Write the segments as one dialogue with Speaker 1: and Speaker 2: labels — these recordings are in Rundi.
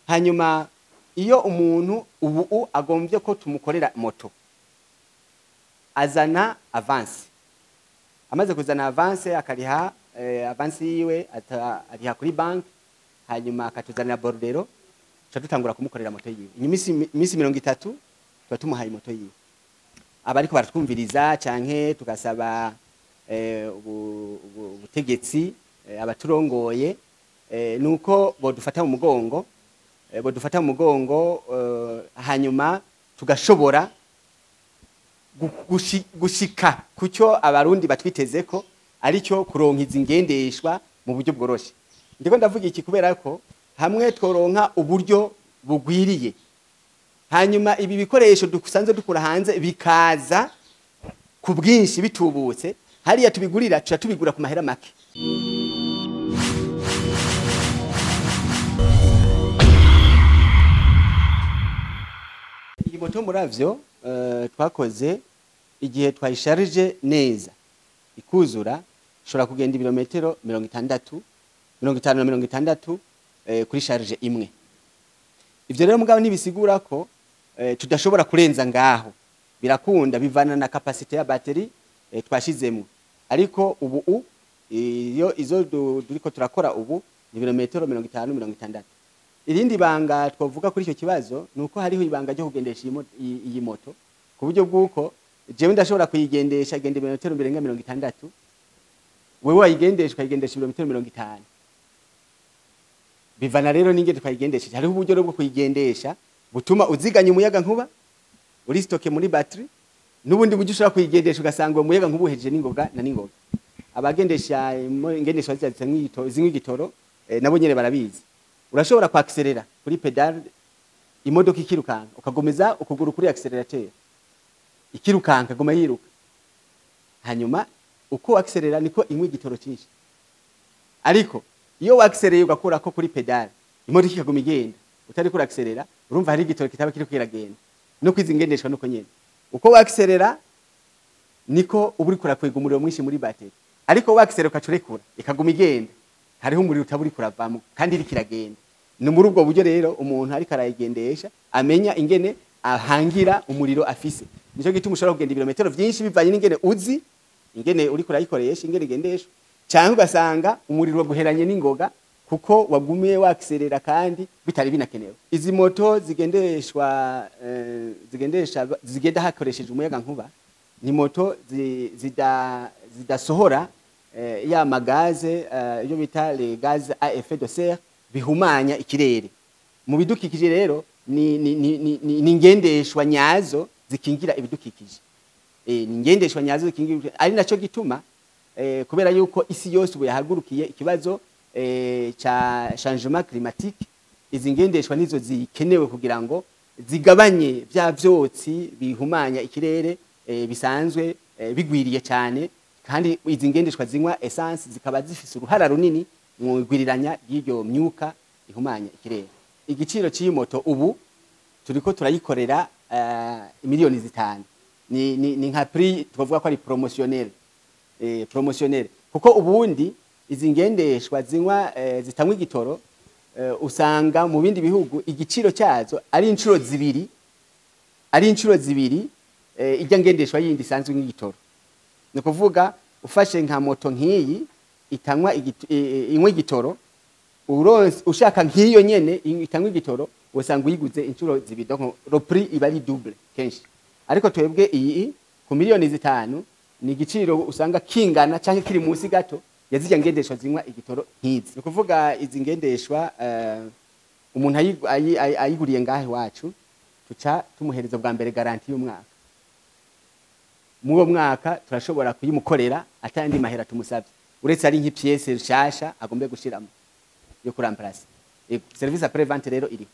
Speaker 1: hanyuma iyo umuntu ubu agombye ko tumukorera moto azana avance, amaze kuzana avance akariha avance yiwe ariha kuri bank, hanyuma akatuzanira bordero tutangura kumukorera moto yiwe. Imisi 30 tuba tumuhaye moto yiwe. Abariko baratwumviriza canke tugasaba ubutegetsi abaturongoye nuko bodufata mu mugongo, hanyuma tugashobora gushika kucyo abarundi batwitezeko aricyo kuronka izingendeshwa mu buryo bworoshe. Ndiko ndavuga iki kubera ko hamwe tworonka uburyo bugwiriye, hanyuma ibi bikoresho dusanzwe dukura hanze bikaza ku bwinshi bitubutse, hariya tubigurira tubigura ku mahera make. Iyi moto muravyo twakoze igihe twayisharije neza ikuzura shobora kugenda ibirometero 60 50 kuri charge imwe. Ivyo rero mugabo nibisigura ko tudashobora kurenza ngaho, birakunda bivana na capacity ya battery twashizemo, ariko ubu iyo izo duriko turakora ubu ni ibirometero 50 Irindi banga twavuga kuri icyo kibazo nuko hariho ibanga ryo kugendesha iyi moto ku buryo bwuko jewe ndashobora kuyigendesha genda ibirometero birenga 60, wewe wayigendesha ukayigendesha ibirometero 50. Bivana rero n'ingene twayigendesha, hariho uburyo bwo kuyigendesha butuma uziganya umuyaga nkuba uri stoke muri battery, nubundi buryo ushobora kuyigendesha ugasanga umuyaga nkuba uhejeje n'ingoga na n'ingoga. Abagendesha ingendesha z'igitoro nabo nyene barabizi, urashobora kwakserera kuri pedal imodoka ikirukanka ukagomeza ukuguru kuri accelerateur ikirukanka goma yiruka, hanyuma uko accelera niko inywa igitoro cyinshi. Ariko iyo waksereye ugakura ko kuri pedal imodoka ikagoma igenda utari kuri accelera, urumva hari igitoro kitaba kiri kwiragenda. No kwizingendeshwa nuko nyene uko wakserera niko uburi kurakwega umuriro mwinshi muri battery, ariko wakserera ukacurekura ikagoma igenda, hariho umuriro utaburi kuravamo kandi iri kiragenda. Ni muri ubwo buryo rero umuntu ari karayigendesha amenya ingene ahangira umuriro afise. Nico gituma ushobora kugenda ibirometero byinshi bivanye n'ingene uzi ingene uri kurayikoresha ingene igendesha, cyangwa ugasanga umuriro waguheranye n'ingoga kuko wagumiye wakserera kandi bitari binakenewe. Izi moto zigenda hakoresheje umuyaga nkuba ni moto zidasohora ya magaze yo bita les gaz à effet de serre bihumanya ikirere. Mu bidukikije rero ni ngendeshwa nyazo zikingira ibidukikije. Ni ngendeshwa nyazo zikingira, ari naco gituma kubera yuko isi yose ubu yahagurukiye ikibazo cha changement climatique, izi ngendeshwa nizo zikenewe kugira ngo zigabanye bya vyotsi bihumanya ikirere bisanzwe bigwiriye cyane, kandi izi ngendeshwa zinywa essence zikaba zifise uruhara runini mu igwiriranya y'iryo myuka ihumanya ikirere. Igiciro cy'iyi moto ubu turiko turayikorera miliyoni 5. Ni nka prix twavuga ko ari promotionnel, kuko ubundi izi ngendeshwa zinywa zitanywa igitoro usanga mu bindi bihugu igiciro cyazo ari inshuro zibiri ijya ngendeshwa yindi isanzwe nk'igitoro. Ni kuvuga ufashe nka moto nk'iyi itanywa inywa igitoro, ushaka nk'iyo nyene itanywa igitoro usanga uyiguze inshuro zibiri, donc le prix iba ari double kenshi. Ariko twebwe iyi ku miliyoni 5 ni igiciro usanga kingana cyangwa kiri munsi gato yazijya ngendeshwa zinywa igitoro nk'izi. Ni kuvuga izi ngendeshwa umuntu ayiguriye ngahe wacu tuca tumuhereza bwa mbere garanti y'umwaka. Muwo mwaka turashobora kuyimukorera atandi mahera tumusabye, uretse ari nk'ipièce rishasha agombe gushiramo yo kuramplace. Service après vente rero iri.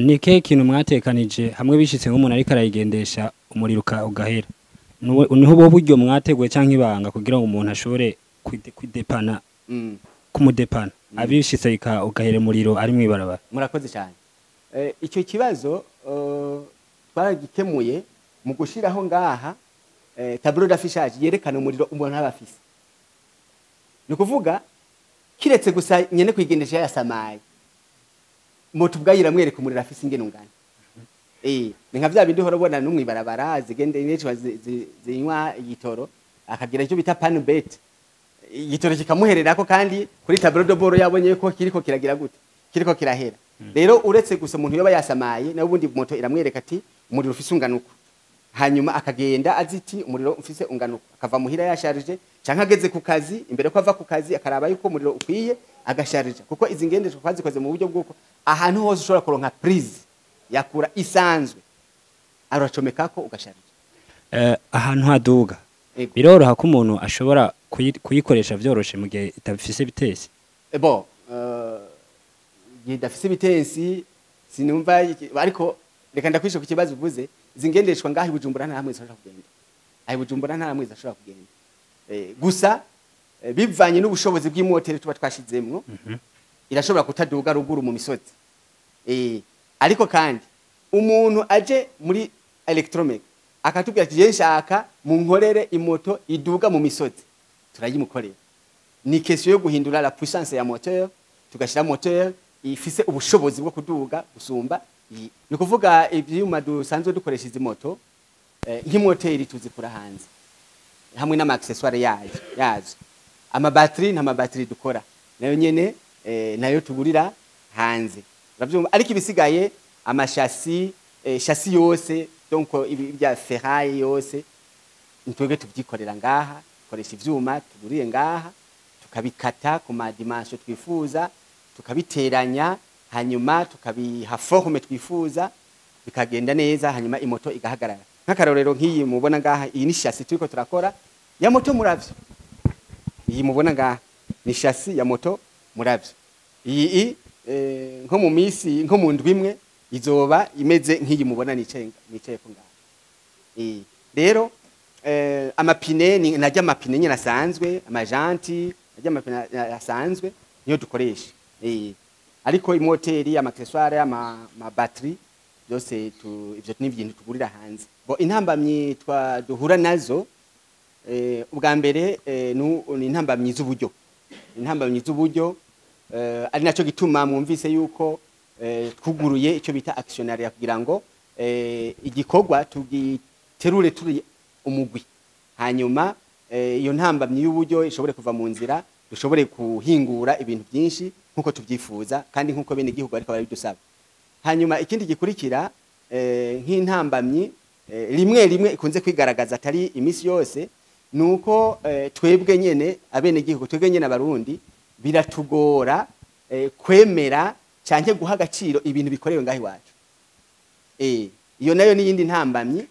Speaker 2: Nike kintu mwatekanije hamwe bishitse nk'umuntu ari karayigendesha umuriro ugahera, niho bo buryo mwateguye canke ibanga kugira ngo umuntu ashobore kwidepana kumudepana abishitse ugahera umuriro ari mwibarabara?
Speaker 1: Murakoze cyane. Icyo kibazo twaragikemuye mu gushiraho ngaha tableau d'affichage yerekana umuriro umuntu abafise. Ni kuvuga kiretse gusa nyene kwigendesha yasamaye, moto ubwayo iramwereka umuriro afise ingene ungana. Ni nka vya bindi uhora ubona numwe barabara zigende n'icwa zinywa igitoro akagira icyo bita pan bet. Igitoro kikamuhererako kandi kuri tableau de bord yabonye ko kiriko kiragira gute, kiriko kirahera. Rero uretse gusa umuntu yoba yasamaye na ubundi moto iramwereka ati umuriro ufise unganuko. Hanyuma akagenda aziti umuriro ufise unganuko, akava muhira yasharije canka ageze ku kazi, imbere ko ava ku kazi akaraba yuko umuriro ukwiye agasharije, kuko izi ngendeshwa twazikoze mu buryo bwuko ahantu hose ushobora kuronka prise yakura isanzwe aracomekako ugasharije.
Speaker 2: Ahantu haduga biroroha ko umuntu ashobora kuyikoresha vyoroshe mu gihe itafise bitesi.
Speaker 1: Idafise bitesi sinumva ariko reka ndakwisha ku kibazo uvuze. Zingendeshwa ngahi Bujumbura nta hamwe zishobora kugenda. Ayi Bujumbura nta hamwe zishobora kugenda. Gusa bivanye n'ubushobozi bw'imoteri tuba twashizemwo irashobora kutaduga ruguru mu misozi. Ariko kandi umuntu aje muri electromec akatubwira ati je nshaka mu nkorere imoto iduga mu misozi, turayimukorera. Ni question yo guhindura la puissance ya moteur, tugashira moteur ifise ubushobozi bwo kuduga gusumba. Ni kuvuga ivyuma dusanzwe dukoresha izi moto nk'imoteri tuzikura hanze hamwe n'ama accessoire yazo. Ama battery n'ama battery dukora nayo nyene nayo tugurira hanze. Uravyumva, ariko ibisigaye ama chassis yose, donc ibya ferraille yose ntwege tuvyikorera ngaha, koresha ivyuma tuguriye ngaha, tukabikata ku ma dimension twifuza, tukabiteranya, hanyuma tukabiha forme twifuza, bikagenda neza, hanyuma imoto igahagarara. Nk'akarorero nk'iyi mubona ngaha, iyi ni chassis turiko turakora ya moto muravyo. Iyi mubona ngaha ni chassis ya moto muravyo. Iyi nko mu misi nko mu ndwimwe izoba imeze nk'iyi mubona nicaye ko ngaha. Rero amapine ni najya amapine nyine asanzwe, amajanti najya amapine asanzwe niyo dukoresha. Ariko imoteri, amaccessoire, ama battery byose ivyo ni ibintu tugurira hanze. Intambamyi duhura nazo ubwa mbere ni intambamyi z'uburyo. Intambamyi z'uburyo ari naco gituma mwumvise yuko twuguruye icyo bita actionnaire kugira ngo igikorwa tugiterure turi umugwi, hanyuma iyo ntambamyi y'uburyo ishobore kuva mu nzira, dushobore kuhingura ibintu byinshi nkuko tubyifuza kandi nkuko bene igihugu ariko barabidusaba. Hanyuma ikindi gikurikira nk'intambamyi rimwe ikunze kwigaragaza atari imisi yose, nuko twebwe nyene abene igihugu, twebwe nyene abarundi biratugora kwemera canke guha agaciro ibintu bikorewe ngahi wacu. Iyo nayo ni yindi ntambamyi,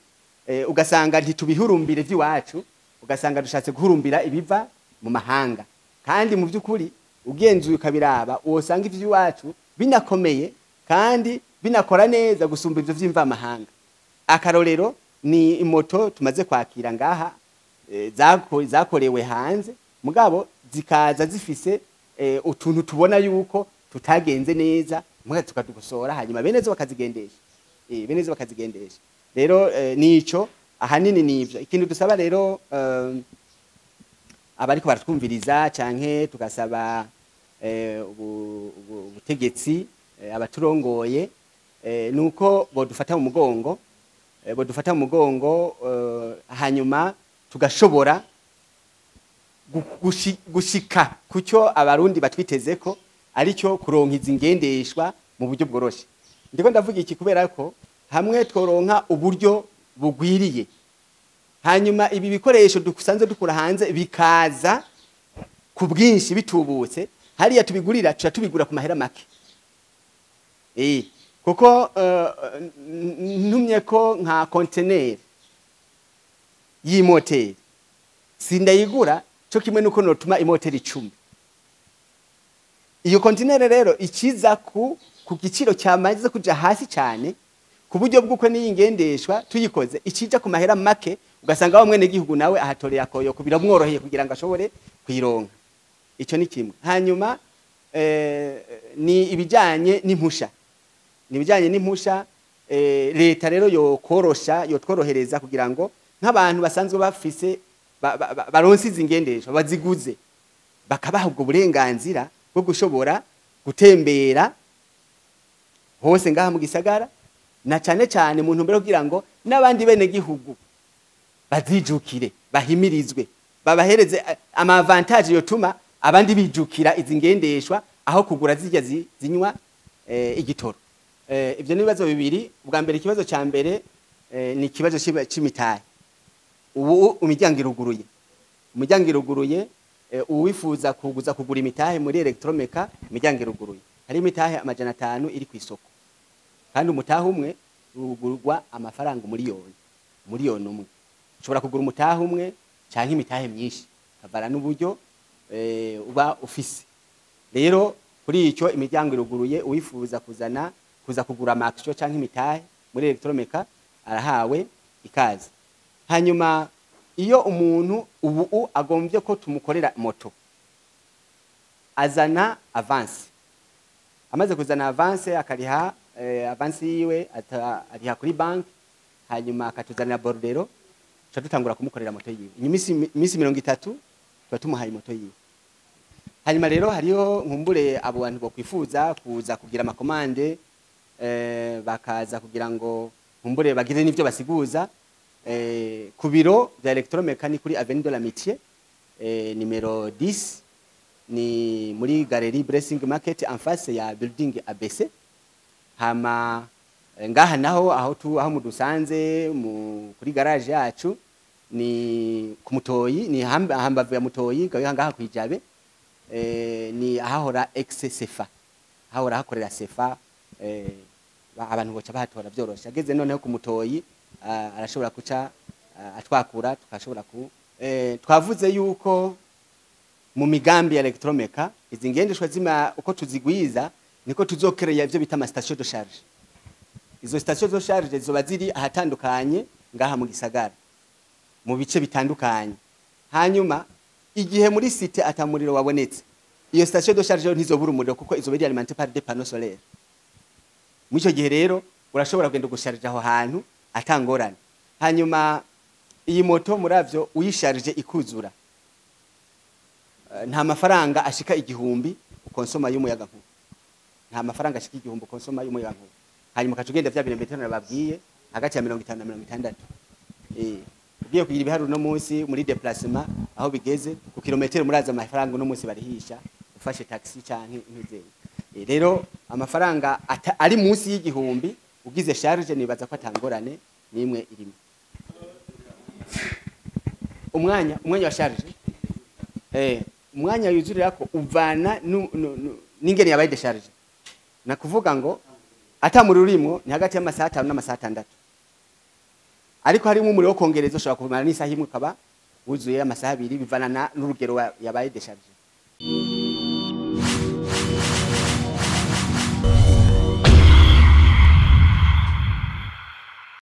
Speaker 1: ugasanga ntitubihurumbire vy'iwacu, ugasanga dushatse guhurumbira ibiva mu mahanga, kandi mu by'ukuri ugenzuye ukabiraba wosanga ivy'iwacu binakomeye kandi binakora neza gusumba ivyo vy'imva mahanga. Akarorero ni imoto tumaze kwakira ngaha zakorewe hanze, mugabo zikaza zifise utuntu tubona yuko tutagenze neza, mugabo tukadugosora, hanyuma benezo bakazigendesha. Benezo bakazigendesha. Rero nico ahanini nivyo. Ikintu dusaba rero abariko baratwumviriza canke tugasaba ubutegetsi abaturongoye nuko bodufata mu mugongo, hanyuma tugashobora gushika kucyo abarundi batwitezeko, aricyo kuronka izi ngendeshwa mu buryo bworoshe. Ndiko ndavuga iki kubera ko hamwe tworonka uburyo bugwiriye, hanyuma ibi bikoresho dusanzwe dukura hanze bikaza ku bwinshi bitubutse, hariya tubigurira tubigura ku mahera make. Kuko ntumye ko nka container y'imoteri sindayigura cyo kimwe nuko notuma imoteri 10. Iyo container rero ikiza ku giciro cyamaze kuja hasi cyane, ku buryo bw'uko n'iyingendeshwa tuyikoze ikija ku mahera make, ugasanga wa mwene gihugu nawe ahatoreye akoyo kubira mworoheye kugira ngo ashobore kwironka. Ico ni kimwe. Hanyuma ni ibijanye n'impusha. Leta rero yo tworohereza kugira ngo nk'abantu basanzwe bafise baronse izingendeshwa baziguze, bakabaha ubwo burenganzira bwo gushobora gutembera hose ngaha mu gisagara na cyane cyane mu ntumbero kugira ngo n'abandi bene gihugu bazijukire bahimirizwe babahereze ama avantage yotuma abandi bijukira izi ngendeshwa aho kugura zijya zinywa igitoro. Ivyo nibibazo bibiri. Ubwa mbere ikibazo ca mbere ni ikibazo c'imitahe. Ubu imiryango iruguruye, umuryango iruguruye, uwifuza kuguza kugura imitahe muri Electromeka imiryango iruguruye. Hari imitahe amajana 5 iri ku isoko, kandi umutahe umwe urugurwa amafaranga miliyoni umwe. Ushobora kugura umutahe umwe canke imitahe myinshi kavara n'uburyo uba ufise. Rero kuri icyo imiryango iruguruye, uwifuza kuza kugura amakisho canke imitahe muri Electromeka arahawe ikaze. Hanyuma iyo umuntu ubu agomvye ko tumukorera moto azana avance, amaze kuzana avance akariha avance yiwe ariha kuri bank, hanyuma akatuzanira bordero dutangura kumukorera moto yiwe. Imisi 30 tuba tumuhaye moto yiwe. Hanyuma rero hariho nkumbure abo bantu bo kwifuza kuza kugira amakomande bakaza kugira ngo nkumbure bagire n'ivyo basiguza ku biro bya Electromeka ni kuri Avenue de l'Amitié numero 10, ni muri Galerie Blessing Market en face ya building ABC. Hama ngaha naho aho mudusanze kuri garage yacu ni ku Mutoyi, ni hambavu ya Mutoyi ngaha kwijabe, ni ahahora ex-Sefa, ahahora hakorera Sefa. Abantu boca bahatora byorosha. Ageze noneho ku Mutoyi arashobora kuca atwakura tukashobora twavuze yuko mu migambi ya Electromeka izi ngendeshwa zima uko tuzigwiza niko tuzokereye ivyo bita ama station de charge. Izo station de charge zizoba ziri ahatandukanye ngaha mu gisagara mu bice bitandukanye. Hanyuma igihe muri site atamuriro wabonetse, iyo station de charge ntizobura umuriro kuko izoba iri alimenté par des panneaux solaires. Mu cyo gihe rero urashobora kugenda gusharija aho hantu atangorane. Hanyuma iyi moto muravyo uyisharije ikuzura, nta mafaranga ashika 1000 ukonsoma y'umuyaga nkuba, nta mafaranga ashika 1000 ukonsoma y'umuyaga nkuba. Hanyuma kacugenda vya birometero nababwiye hagati ya 50 na 60. Ugiye kugira ibiharu no munsi muri déplacement aho bigeze ku kilometero muraza amafaranga no munsi barihisha ufashe taxi canke intuzeye. Rero amafaranga ari munsi y'igihumbi ugize charge nibaza ko atangorane nimwe irimo. Umwanya wa charge umwanya yuzurira ko uvana n'ingene yabaye de charge. Nakuvuga ngo atamuri urimo ni hagati y'amasaha 5 n'amasaha 6. Ariko harimo umuriro wo kongereza ushobora kumara n'isaha imwe ukaba wuzuye amasaha 2 bivana n'urugero yabaye de charge.